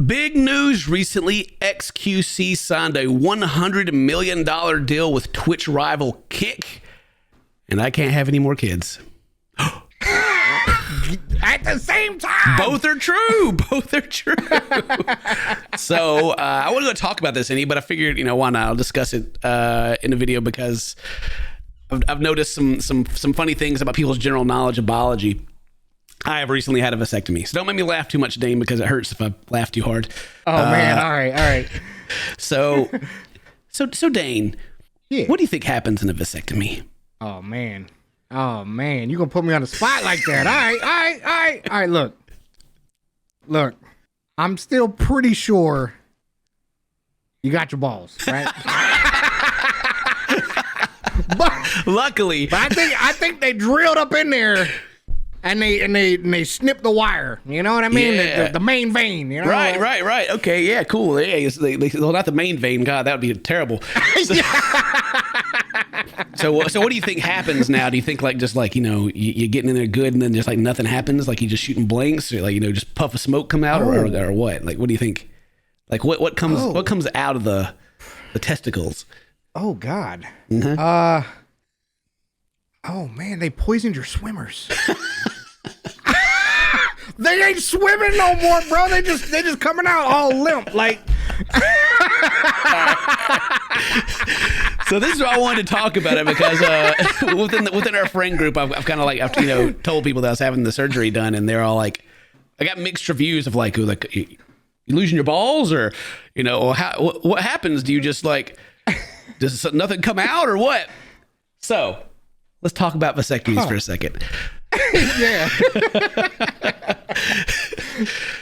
Big news recently. XQC signed a $100 million deal with Twitch rival Kick, and I can't have any more kids. At the same time. Both are true. So I wasn't going to talk about this any, but I figured, why not? I'll discuss it in a video because I've noticed some funny things about people's general knowledge of biology. I have recently had a vasectomy, so don't make me laugh too much, Dane, because it hurts if I laugh too hard. Oh man! All right. So Dane, yeah. What do you think happens in a vasectomy? Oh man! You gonna put me on the spot like that? All right. Look. I'm still pretty sure you got your balls, right? Luckily, but I think they drilled up in there. And they snip the wire, you know what I mean? Yeah. The main vein, you know? Right. Okay, yeah, cool. Yeah, well, not the main vein. God, that would be terrible. So what do you think happens now? Do you think you're getting in there good and then just like nothing happens, like you're just shooting blanks, or just puff of smoke come out, or what? Like, what do you think? Like what comes out of the testicles? Oh God. Mm-hmm. Oh man, they poisoned your swimmers. They ain't swimming no more, bro. They just coming out all limp, like. So this is what I wanted to talk about it because within our friend group, I've kind of told people that I was having the surgery done, and they're all like, I got mixed reviews of like you losing your balls, or what happens? Do you just does nothing come out or what? So let's talk about vasectomies for a second. Yeah.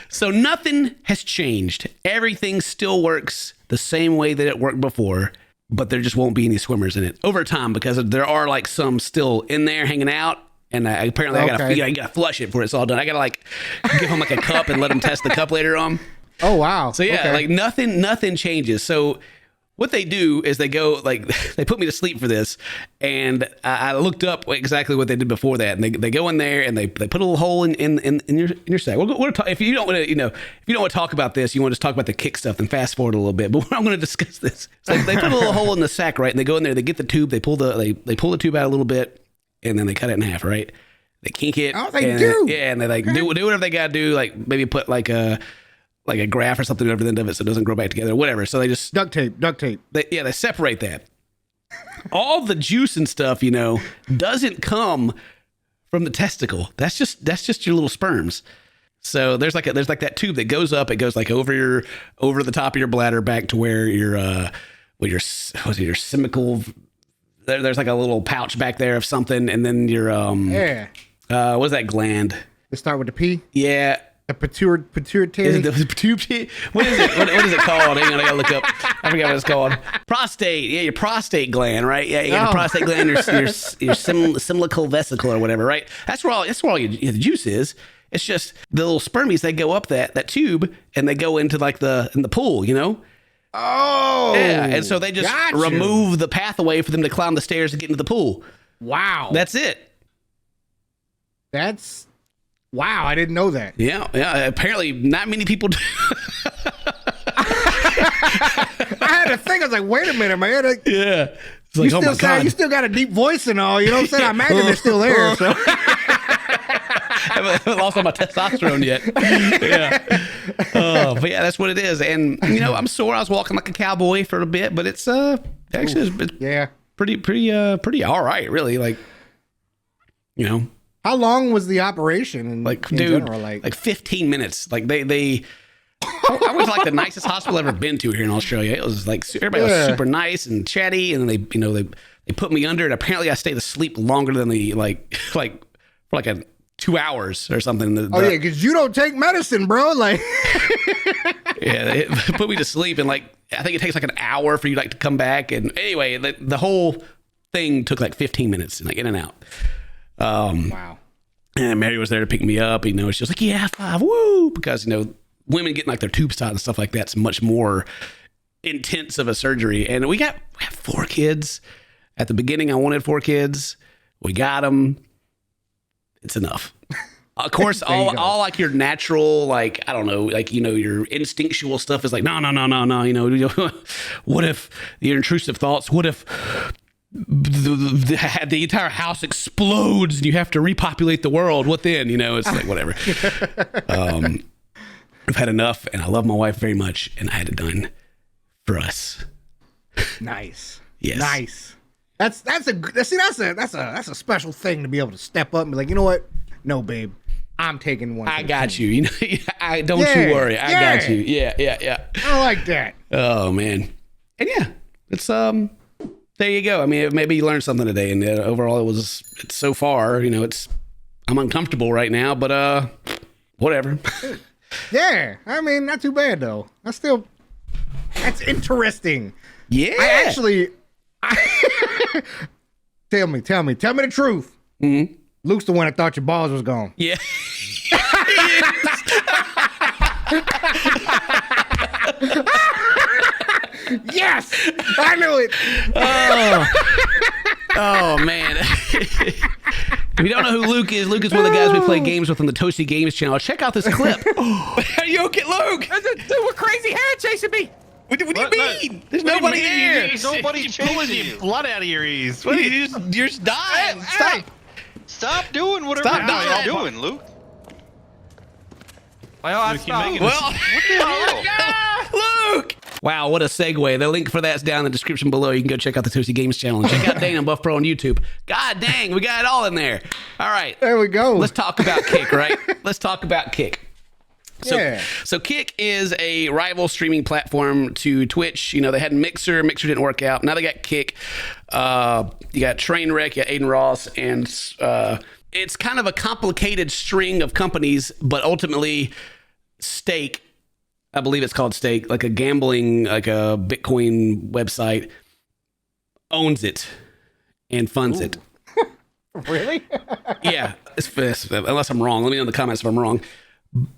So nothing has changed. Everything still works the same way that it worked before, but there just won't be any swimmers in it over time because there are some still in there hanging out. And apparently I gotta flush it before it's all done. I gotta give them a cup and let them test the cup later on. Oh wow. So yeah, nothing changes. So what they do is they go they put me to sleep for this, and I looked up exactly what they did before that, and they go in there and they put a little hole in your sack. If you don't want to talk about this, you want to just talk about the Kick stuff, then fast forward a little bit. But I'm going to discuss this. So they put a little hole in the sack, right? And they go in there, they get the tube, they pull the tube out a little bit, and then they cut it in half, right? They kink it. Oh, they do. Yeah, and they do whatever they got to do, maybe put a graft or something over the end of it so it doesn't grow back together, whatever. So they just duct tape. They separate that. All the juice and stuff, doesn't come from the testicle. That's just your little sperms. So there's that tube that goes up. It goes over the top of your bladder back to where your semical. There's a little pouch back there of something, and then your what's that gland? They start with the P. Yeah. A pituitary. Is it the pituitary? What is it? What is it called? Hang on, I gotta look up. I forgot what it's called. Prostate. Yeah, your prostate gland, right? Yeah, you got your prostate gland, your seminical vesicle or whatever, right? That's where all the juice is. It's just the little spermies. They go up that tube and they go into in the pool, Oh. Yeah, and so they just remove the pathway for them to climb the stairs to get into the pool. Wow. That's it. Wow, I didn't know that. Yeah. Apparently, not many people do. I had to think. I was like, wait a minute, man. Yeah. It's like, you still got a deep voice and all. You know what I'm saying? I imagine they're still there. So. I haven't lost all my testosterone yet. Yeah. But yeah, that's what it is. And, I'm sore. I was walking like a cowboy for a bit, but it's actually it's pretty all right, really. How long was the operation? In general? 15 minutes. They I was the nicest hospital I've ever been to here in Australia. It was everybody was super nice and chatty, and then they put me under, and apparently I stayed asleep longer than for 2 hours or something. Yeah, because you don't take medicine, bro. Yeah, they put me to sleep, and I think it takes an hour for you to come back. And anyway, the whole thing took 15 minutes, in and out. Wow. And Mary was there to pick me up. She was like, yeah, 5, woo, because women getting their tubes tied and stuff like that's much more intense of a surgery. And we have 4 kids. At the beginning, I wanted 4 kids. We got them. It's enough. Of course, all like your natural, like, I don't know, like, your instinctual stuff is like, no. What if your intrusive thoughts? What if the entire house explodes and you have to repopulate the world? What then? It's like, whatever. I've had enough, and I love my wife very much, and I had it done for us. Nice. Yes. Nice. That's a special thing to be able to step up and be like, you know what? No, babe, I'm taking one. I got you. You worry. I got you. Yeah. I like that. Oh man. And yeah, it's there you go. I mean, maybe you learned something today, and overall, it's so far. I'm uncomfortable right now, but whatever. Yeah, I mean, not too bad though. That's interesting. Yeah. Tell me the truth. Mm-hmm. Luke's the one that thought your balls was gone. Yeah. Yes, I knew it. Oh man. If you don't know who Luke is one of the guys we play games with on the Toasty Games channel. Check out this clip. Are you okay, Luke? There's a crazy hair chasing me. What do you mean? There's nobody here. There's nobody pulling your blood out of your ears. You're just dying. Stop doing whatever you're doing, Luke. Well, what the hell? Luke! Wow, what a segue. The link for that's down in the description below. You can go check out the Toasty Games channel and check out Dane and Buff Pro on YouTube. God dang, we got it all in there. All right. There we go. Let's talk about Kick, right? Let's talk about Kick. Yeah. So Kick is a rival streaming platform to Twitch. They had Mixer. Mixer didn't work out. Now they got Kick. You got Trainwreck, you got Aiden Ross, and it's kind of a complicated string of companies, but ultimately Stake, I believe it's called Stake, like a gambling, like a Bitcoin website, owns it and funds it. Really? Yeah. Unless I'm wrong. Let me know in the comments if I'm wrong.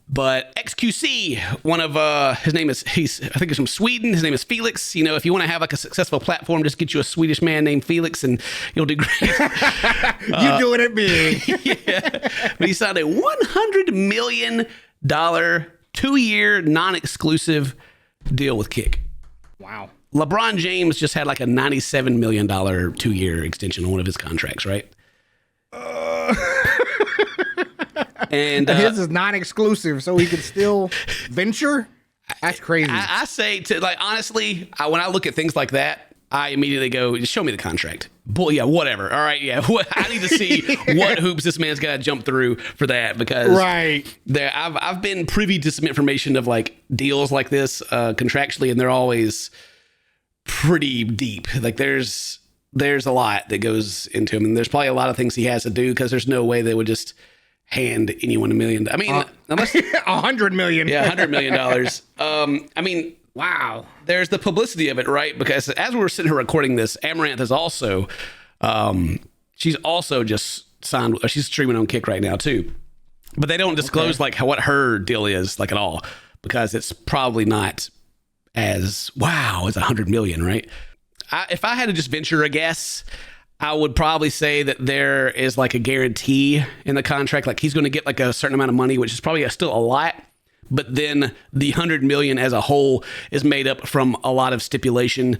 But XQC, one of his name is, I think he's from Sweden. His name is Felix. If you want to have like a successful platform, just get you a Swedish man named Felix and you'll do great. You doing it big. Yeah. But he signed a $100 million 2-year non-exclusive deal with Kick. Wow. LeBron James just had like a $97 million 2-year extension on one of his contracts, right? And his is non-exclusive, so he can still venture. That's crazy. I say honestly, when I look at things like that, I immediately go, just show me the contract. Boy, yeah, whatever. All right, yeah. I need to see what hoops this man's got to jump through for that, because I've been privy to some information of like deals like this contractually, and they're always pretty deep. Like there's a lot that goes into him, and there's probably a lot of things he has to do, because there's no way they would just hand anyone $1 million. I mean, unless $100 million. Yeah, $100 million. I mean, wow. There's the publicity of it, right? Because as we're sitting here recording this, Amaranth is also, she's also just signed. She's streaming on Kick right now too, but they don't disclose like what her deal is like at all, because it's probably not as wow as $100 million, right? If I had to just venture a guess, I would probably say that there is like a guarantee in the contract. Like he's going to get like a certain amount of money, which is probably still a lot. But then the $100 million as a whole is made up from a lot of stipulation,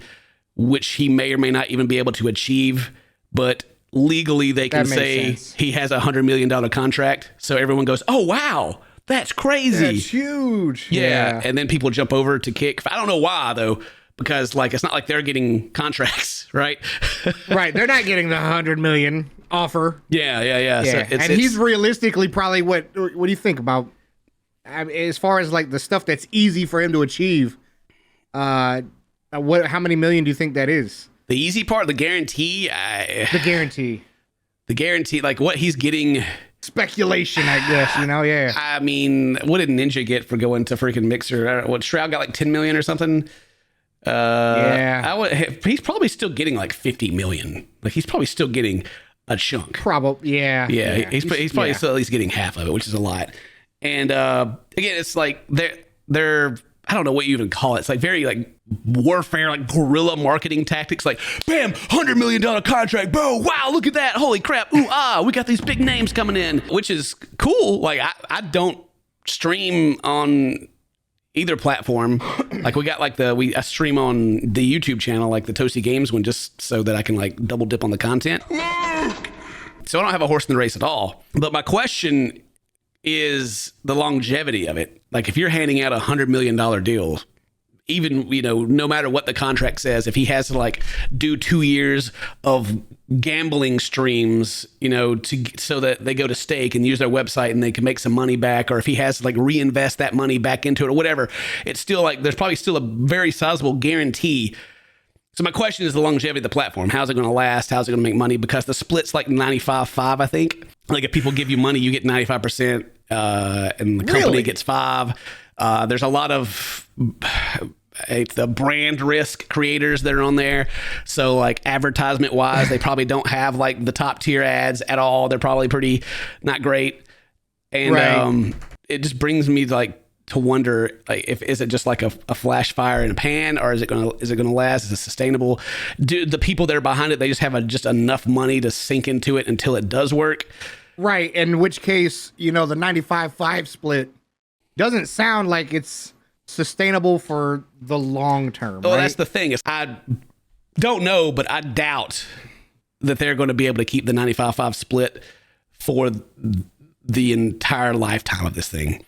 which he may or may not even be able to achieve. But legally, they can say he has a $100 million contract. So everyone goes, oh, wow, that's crazy. That's huge. Yeah. And then people jump over to Kick. I don't know why, though. Because like it's not like they're getting contracts, right? Right, they're not getting the $100 million offer. Yeah. So he's realistically probably what do you think about? I mean, as far as like the stuff that's easy for him to achieve, how many million do you think that is? The easy part, the guarantee. The guarantee, like what he's getting. Speculation, I guess. Yeah. I mean, what did Ninja get for going to freaking Mixer? What Shroud got like 10 million or something. He's probably still getting like 50 million. Like he's probably still getting a chunk. Probably, yeah. He's probably still at least getting half of it, which is a lot. And again, it's like they're I don't know what you even call it. It's like very like warfare, like guerrilla marketing tactics. Like, bam, $100 million contract, bro. Wow, look at that. Holy crap. Ooh, we got these big names coming in, which is cool. Like I don't stream on either platform. Like we got like I stream on the YouTube channel, like the Toasty Games one, just so that I can like double dip on the content. So I don't have a horse in the race at all. But my question is the longevity of it. Like if you're handing out $100 million deal, even, no matter what the contract says, if he has to like do 2 years of gambling streams, so that they go to stake and use their website and they can make some money back, or if he has to like reinvest that money back into it or whatever, it's still like, there's probably still a very sizable guarantee. So my question is the longevity of the platform. How's it going to last? How's it going to make money? Because the split's like 95-5, I think. Like if people give you money, you get 95%, and the company gets 5. There's a lot of the brand risk creators that are on there. So like advertisement wise, they probably don't have like the top tier ads at all. They're probably pretty not great. And it just brings me to wonder, like, is it just like a flash fire in a pan, or is it gonna last? Is it sustainable? Do the people that are behind it, they just have just enough money to sink into it until it does work? Right. In which case, the 95-5 split doesn't sound like it's sustainable for the long term. Well, right? That's the thing, is I don't know, but I doubt that they're going to be able to keep the 95-5 split for the entire lifetime of this thing.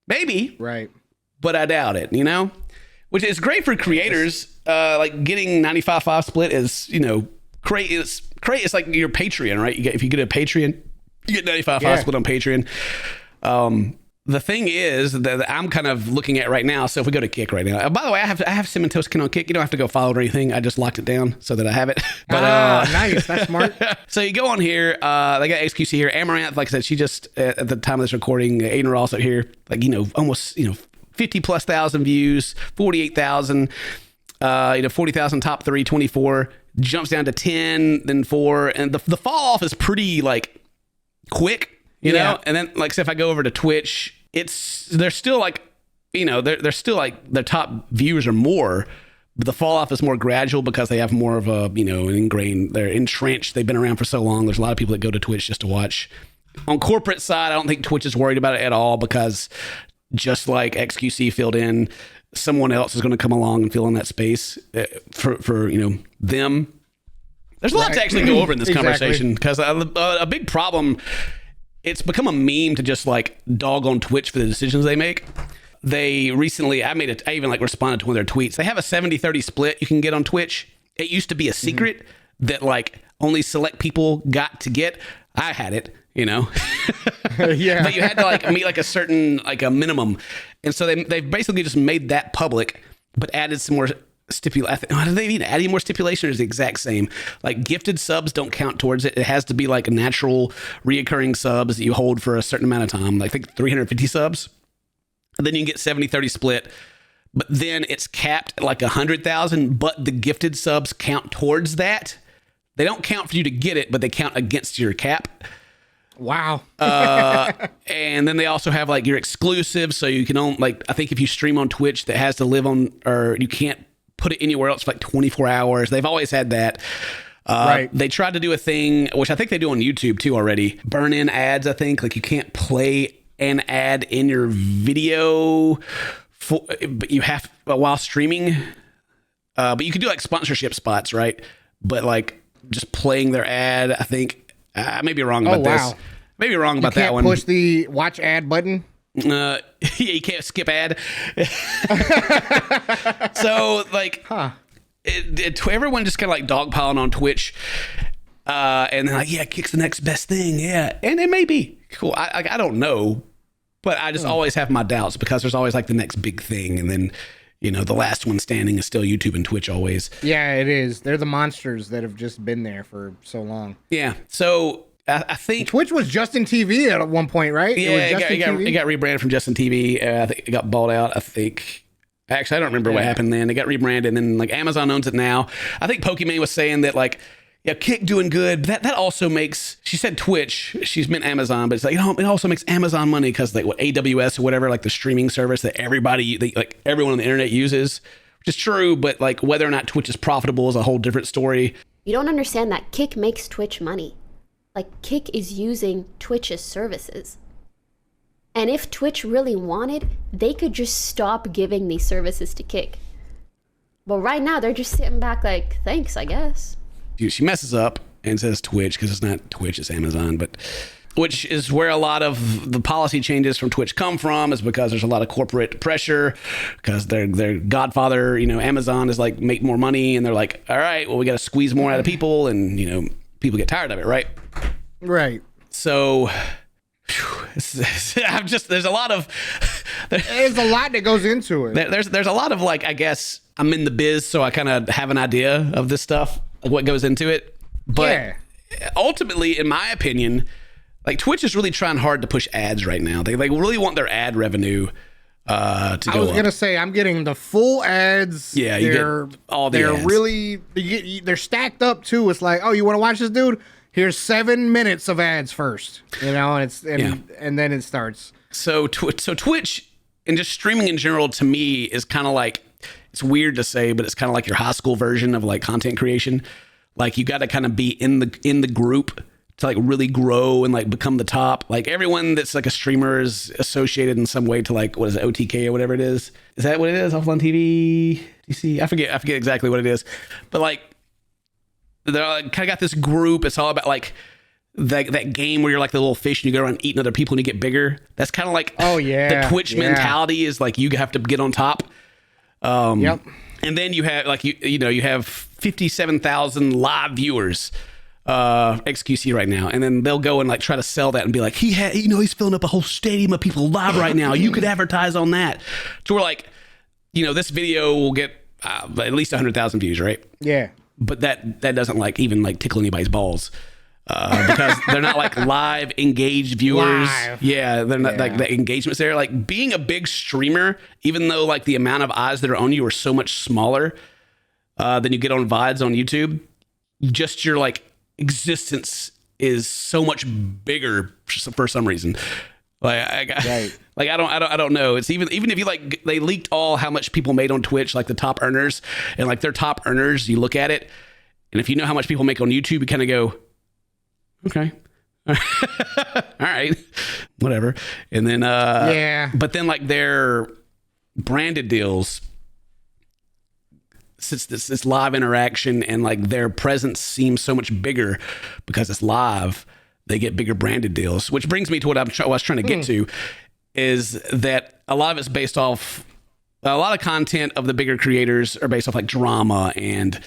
Maybe. Right. But I doubt it, Which is great for creators. Like getting 95-5 split is, great. It's great. It's like your Patreon, right? If you get a Patreon, you get 95-5 split on Patreon. The thing is that I'm kind of looking at right now. So if we go to Kick right now, by the way, I have CinnamonToastKen on Kick. You don't have to go follow it or anything. I just locked it down so that I have it. But nice. That's smart. So you go on here. They got XQC here. Amaranth, like I said, she just at the time of this recording, Aiden Ross out here, like almost 50,000+ views, 48,000. 40,000 top 3, 24, jumps down to 10, then 4, and the fall off is pretty like quick. You know, and then like, so if I go over to Twitch, they're still like, they're still like their top viewers are more, but the fall off is more gradual because they have more of a, an they're entrenched. They've been around for so long. There's a lot of people that go to Twitch just to watch. On corporate side, I don't think Twitch is worried about it at all, because just like XQC filled in, someone else is going to come along and fill in that space for them. There's a lot to actually go over in this conversation, because a big problem, it's become a meme to just like dog on Twitch for the decisions they make. They recently, I even like responded to one of their tweets. They have a 70-30 split you can get on Twitch. It used to be a secret that like only select people got to get. I had it, Yeah. But you had to like meet like a certain, like a minimum. And so they've basically just made that public, but added some more stipulation. Did they even add any more stipulation, or is the exact same? Like gifted subs don't count towards it. It has to be like a natural reoccurring subs that you hold for a certain amount of time. Like I think 350 subs. And then you can get 70-30 split. But then it's capped at like 100,000, but the gifted subs count towards that. They don't count for you to get it, but they count against your cap. Wow. And then they also have like your exclusive. So you can only, like, I think if you stream on Twitch, that has to live on, or you can't put it anywhere else for like 24 hours. They've always had that. Right. They tried to do a thing, which I think they do on YouTube too already. Burn in ads, I think. Like you can't play an ad in your video but you have while streaming. But you can do like sponsorship spots, right? But like just playing their ad, I think. I may be wrong about this. Maybe wrong about that one. Push the watch ad button. Yeah, you can't skip ad. So like, everyone just kind of like dogpiling on Twitch, and they're like, yeah, Kick's the next best thing. Yeah, and it may be cool. I don't know, but I just always have my doubts, because there's always like the next big thing, and then the last one standing is still YouTube and Twitch always. Yeah, it is. They're the monsters that have just been there for so long. Yeah, so. I think Twitch was Justin TV at one point, right? Yeah, it got rebranded from Justin TV. I think it got bought out. I think. Actually, I don't remember what happened then. It got rebranded, and then like Amazon owns it now. I think Pokimane was saying that like, Yeah, Kick doing good. That also makes, she said Twitch, she's meant Amazon, but it's like, it also makes Amazon money because like what AWS or whatever, like the streaming service that like everyone on the internet uses, which is true, but like whether or not Twitch is profitable is a whole different story. You don't understand that Kick makes Twitch money. Like, Kick is using Twitch's services. And if Twitch really wanted, they could just stop giving these services to Kick. But right now, they're just sitting back like, thanks, I guess. She messes up and says Twitch because it's not Twitch, it's Amazon, but which is where a lot of the policy changes from Twitch come from, is because there's a lot of corporate pressure because their godfather, Amazon is like, make more money, and they're like, all right, well, we got to squeeze more out of people, and people get tired of it, right? Right. So there's a lot of there's a lot that goes into it. There's a lot of, like, I guess I'm in the biz, so I kind of have an idea of this stuff, like what goes into it. But ultimately, in my opinion, like, Twitch is really trying hard to push ads right now. They really want their ad revenue to go up. I was gonna say, I'm getting the full ads. Yeah, you get all the ads. Really, they're stacked up too. It's like, oh, you want to watch this dude? Here's 7 minutes of ads first, and then it starts. So Twitch and just streaming in general, to me, is kind of like, it's weird to say, but it's kind of like your high school version of like content creation. Like, you got to kind of be in the group to like really grow and like become the top. Like, everyone that's like a streamer is associated in some way to, like, what is it, OTK or whatever it is? Is that what it is? Offline TV? DC? I forget exactly what it is. But like, they're like, kind of got this group. It's all about like that game where you're like the little fish and you go around eating other people and you get bigger. That's kind of like the Twitch mentality, is like, you have to get on top. Yep. And then you have like, you have 57,000 live viewers, XQC right now. And then they'll go and like try to sell that and be like, he's filling up a whole stadium of people live right now. You could advertise on that. So we're like, this video will get at least 100,000 views, right? Yeah. But that doesn't like even like tickle anybody's balls, because they're not like live engaged viewers. Live. Yeah, they're not like the engagement's there. Like, being a big streamer, even though like the amount of eyes that are on you are so much smaller than you get on VODs on YouTube, just your like existence is so much bigger for some reason. Like, I don't know. It's even if you like, they leaked all how much people made on Twitch, like the top earners, and like their top earners, you look at it, and if you know how much people make on YouTube, you kind of go, okay, all right, whatever. And then but then like their branded deals, since this live interaction and like their presence seems so much bigger because it's live, they get bigger branded deals, which brings me to what I was trying to get to, is that a lot of it's based off, a lot of content of the bigger creators are based off like drama and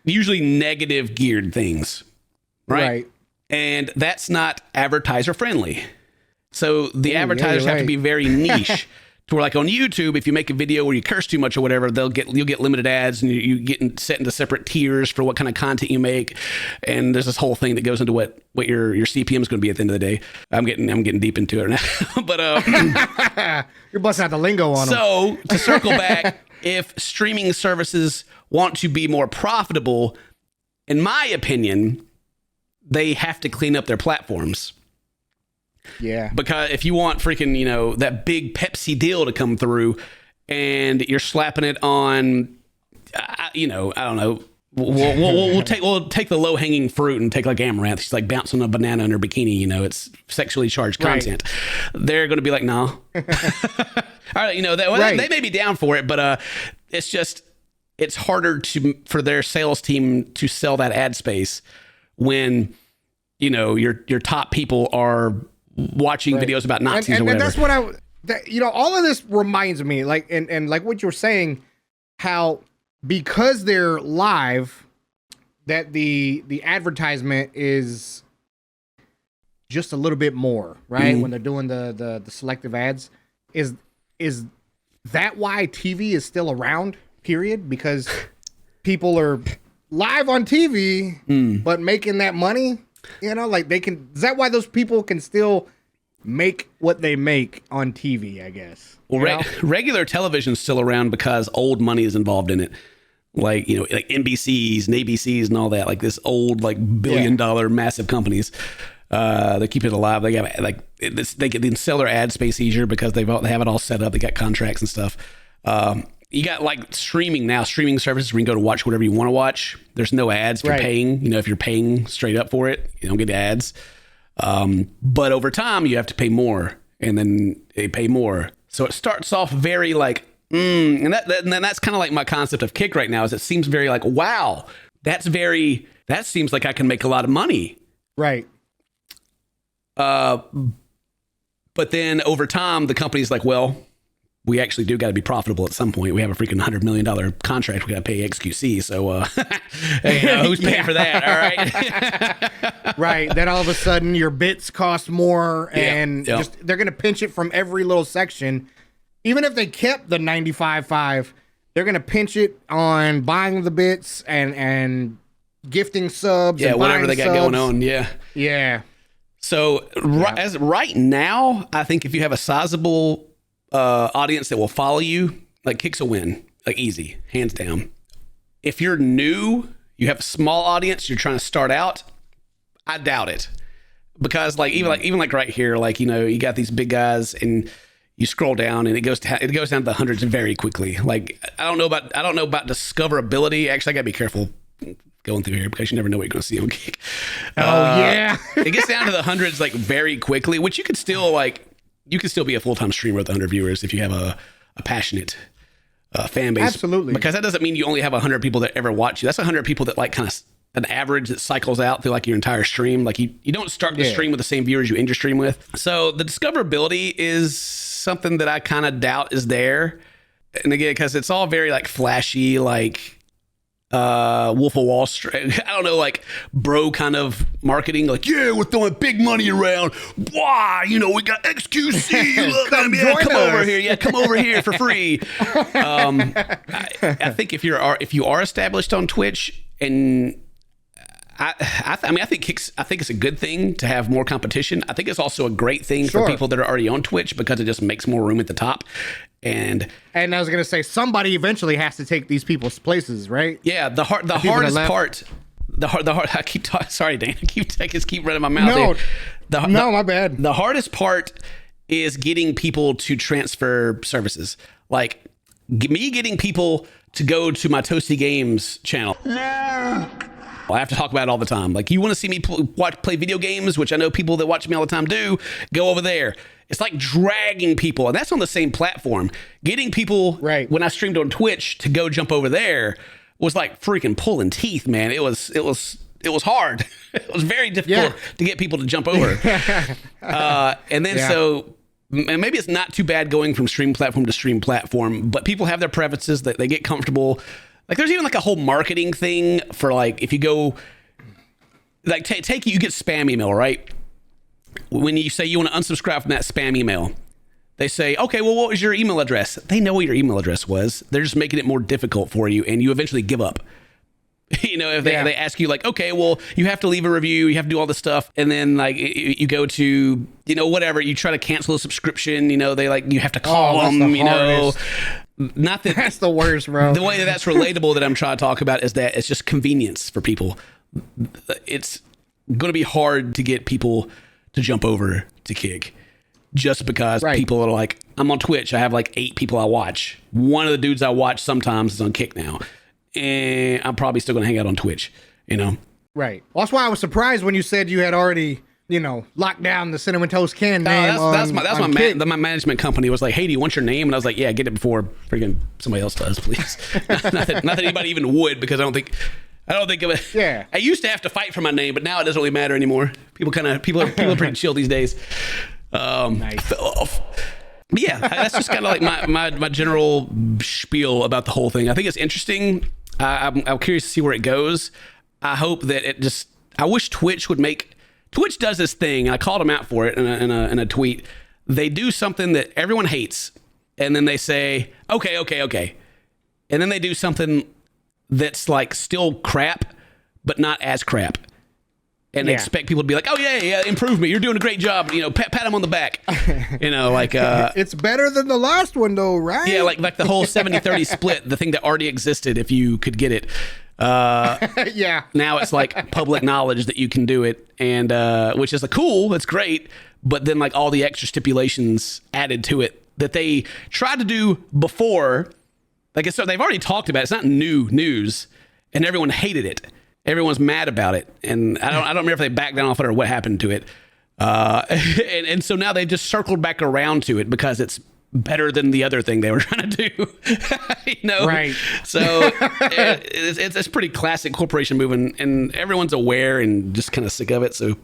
usually negative geared things, right? And that's not advertiser friendly. So the advertisers have to be very niche. To where, like, on YouTube, if you make a video where you curse too much or whatever, you'll get limited ads, and you get set into separate tiers for what kind of content you make. And there's this whole thing that goes into what your CPM is going to be at the end of the day. I'm getting deep into it now, but you're busting out the lingo on them. So to circle back, if streaming services want to be more profitable, in my opinion, they have to clean up their platforms. Yeah. Because if you want freaking, that big Pepsi deal to come through, and you're slapping it on, I don't know, we'll take the low hanging fruit and take like Amaranth. She's like bouncing a banana in her bikini. It's sexually charged content. Right. They're going to be like, no. All right, they may be down for it, but it's harder for their sales team to sell that ad space when your top people are watching videos about Nazis or whatever. And that's what all of this reminds me, like, and like what you're saying, how because they're live, that the advertisement is just a little bit more, right? When they're doing the selective ads, is that why TV is still around? Period, because people are live on TV, but making that money. Like they can. Is that why those people can still make what they make on TV? I guess. Well, regular television's still around because old money is involved in it. like, you know, like NBCs and ABCs and all that, like this old, like billion-dollar massive companies. They keep it alive. They got like they can sell their ad space easier because they have it all set up. They got contracts and stuff. You got like streaming services where you can go to watch whatever you want to watch. There's no ads if you're paying. You know, if you're paying straight up for it, you don't get ads. But over time, you have to pay more, and then they pay more. So it starts off very like, and that's kind of like my concept of Kick right now. Is it seems very like, wow, that seems like I can make a lot of money. Right. But then over time, the company's like, well, we actually do got to be profitable at some point. We have a freaking $100 million contract. We got to pay XQC. So, hey, who's paying for that? All right. Right. Then all of a sudden your bits cost more and just they're going to pinch it from every little section. Even if they kept the 95.5, they're going to pinch it on buying the bits and gifting subs. Yeah, and whatever they got subs. going on. Yeah. Yeah. So as right now, I think if you have a sizable audience that will follow you, like Kick's a win, like easy, hands down. If you're new, you have a small audience, you're trying to start out, I doubt it, because like even like right here, like, you know, you got these big guys and you scroll down and it goes down to the hundreds very quickly. Like I don't know about discoverability. Actually, I gotta be careful going through here because you never know what you're going to see on Kick. It gets down to the hundreds like very quickly, which you could still be a full-time streamer with 100 viewers if you have a passionate fan base. Absolutely. Because that doesn't mean you only have 100 people that ever watch you. That's 100 people that like kind of an average that cycles out through like your entire stream. Like you don't start the stream with the same viewers you end your stream with. So the discoverability is something that I kind of doubt is there. And again, because it's all very like flashy, like Wolf of Wall Street, I don't know, like bro kind of marketing, like, yeah, we're throwing big money around. Why? You know, we got XQC. Look, come over here. Yeah, come over here for free. I think if you are established on Twitch, and I think it's a good thing to have more competition. I think it's also a great thing for people that are already on Twitch because it just makes more room at the top. And I was going to say, somebody eventually has to take these people's places, right? Yeah, the hardest part. I keep talking. Sorry, Dan. I keep running my mouth. No, my bad. The hardest part is getting people to transfer services. Like me getting people to go to my Toasty Games channel. No. I have to talk about it all the time. Like, you want to see me play video games, which I know people that watch me all the time do, go over there. It's like dragging people, and that's on the same platform. Getting people, when I streamed on Twitch, to go jump over there was like freaking pulling teeth, man. It was hard. It was very difficult to get people to jump over. And then so, and maybe it's not too bad going from stream platform to stream platform, but people have their preferences that they get comfortable. Like there's even like a whole marketing thing for like, if you go, like you get spam email, right? When you say you want to unsubscribe from that spam email, they say, okay, well, what was your email address? They know what your email address was. They're just making it more difficult for you, and you eventually give up. You know, if they ask you like, okay, well, you have to leave a review, you have to do all this stuff, and then like you go to, you know, whatever, you try to cancel a subscription, you know, they like, you have to call them, you know. Not that that's the worst, bro. The way that's relatable that I'm trying to talk about is that it's just convenience for people. It's going to be hard to get people to jump over to Kick just because people are like, I'm on Twitch, I have like 8 people I watch. One of the dudes I watch sometimes is on Kick now, and I'm probably still going to hang out on Twitch, you know? Right. Well, that's why I was surprised when you said you had already, you know, locked down the CinnamonToastKen name. That's my management company was like, hey, do you want your name? And I was like, yeah, get it before freaking somebody else does, please. not that anybody even would, because I don't think of it. Yeah. I used to have to fight for my name, but now it doesn't really matter anymore. People are pretty chill these days. Nice. I fell off. But yeah, that's just kind of like my general spiel about the whole thing. I think it's interesting. I'm curious to see where it goes. I hope that I wish Twitch would make. Twitch does this thing, and I called them out for it in a tweet. They do something that everyone hates, and then they say, okay. And then they do something that's like still crap, but not as crap. and expect people to be like, oh yeah, improvement. You're doing a great job. Pat them on the back. It's better than the last one though, right? Yeah, like the whole 70-30 split, the thing that already existed if you could get it. Yeah. Now it's like public knowledge that you can do it, and which is cool. It's great, but then like all the extra stipulations added to it that they tried to do before. So they've already talked about it. It's not new news, and everyone hated it. Everyone's mad about it, and I don't remember if they backed down off it or what happened to it. And so now they've just circled back around to it because it's better than the other thing they were trying to do. Right. So it's pretty classic corporation move, and everyone's aware and just kind of sick of it. So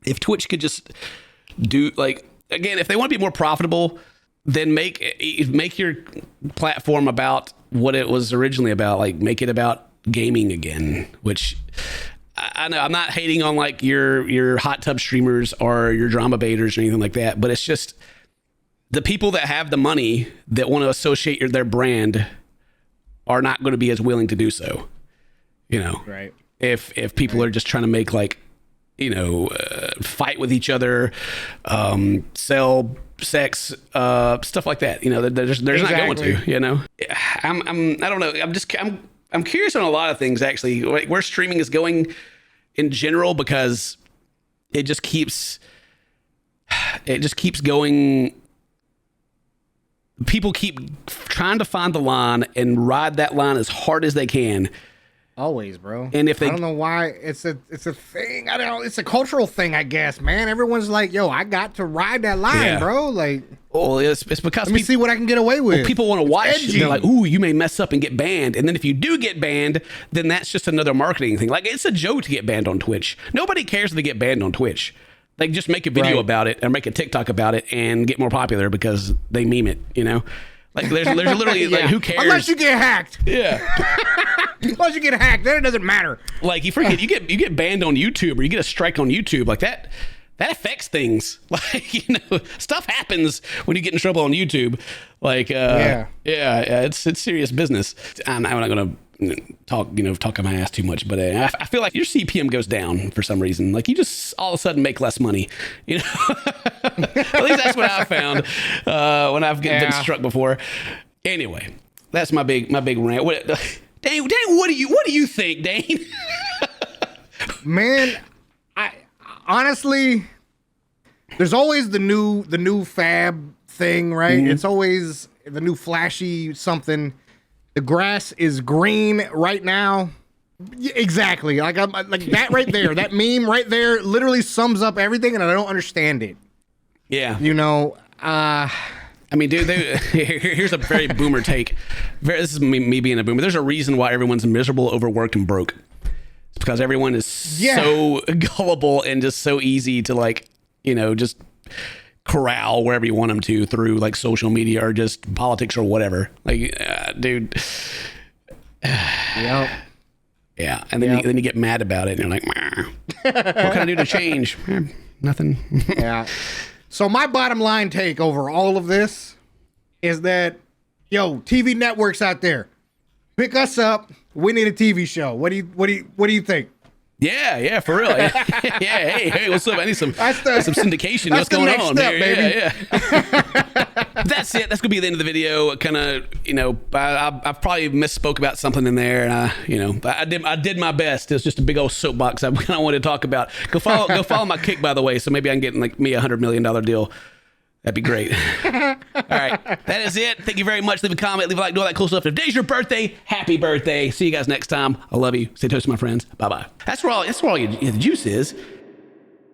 if Twitch could just do again, if they want to be more profitable, then make your platform about what it was originally about. Make it about gaming again, which I know I'm not hating on your hot tub streamers or your drama baiters or anything like that, but it's just the people that have the money that want to associate their brand are not going to be as willing to do so. Right. If people are just trying to make fight with each other, sell sex, stuff like that. They're just not going to. I don't know. I'm curious on a lot of things actually, where streaming is going in general, because it just keeps going. People keep trying to find the line and ride that line as hard as they can. Always, bro. And if they, I don't know why it's a thing. I don't know. It's a cultural thing, I guess, man. Everyone's like, yo, I got to ride that line, bro. It's because let me see what I can get away with. People want to watch. Edgy. They're like, ooh, you may mess up and get banned. And then if you do get banned, then that's just another marketing thing. It's a joke to get banned on Twitch. Nobody cares if they get banned on Twitch. They just make a video about it or make a TikTok about it and get more popular because they meme it, there's literally who cares? Unless you get hacked. Yeah. Once you get hacked, then it doesn't matter. You forget you get banned on YouTube or you get a strike on YouTube that affects things. Stuff happens when you get in trouble on YouTube. It's serious business. I'm not gonna talk on my ass too much, but I feel like your CPM goes down for some reason. You just all of a sudden make less money. At least that's what I found when I've been struck before. Anyway, that's my big rant. Dane, what do you think, Dane? Man, I honestly, there's always the new fab thing, right? Mm-hmm. It's always the new flashy something. The grass is green right now. Exactly. I'm like that right there. That meme right there literally sums up everything, and I don't understand it. Yeah. I mean, dude, here's a very boomer take. This is me being a boomer. There's a reason why everyone's miserable, overworked, and broke. It's because everyone is so gullible and just so easy to just corral wherever you want them to through social media or just politics or whatever. Dude. Yep. Yeah, and then you get mad about it, and you're like, what can I do to change? Nothing. Yeah. So my bottom line take over all of this is that, TV networks out there, pick us up. We need a TV show. What do you think? Yeah, for real. Yeah, hey, what's up? I need some syndication. What's going on? Step, baby. Yeah. That's it. That's gonna be the end of the video. Kind of, I've probably misspoke about something in there, and I did my best. It's just a big old soapbox I kind of wanted to talk about. Go follow my Kick, by the way. So maybe I can get me $100 million deal. That'd be great. All right. That is it. Thank you very much. Leave a comment, leave a like, do all that cool stuff. If today's your birthday, happy birthday. See you guys next time. I love you. Stay toasty, my friends. Bye-bye. That's where all the juice is.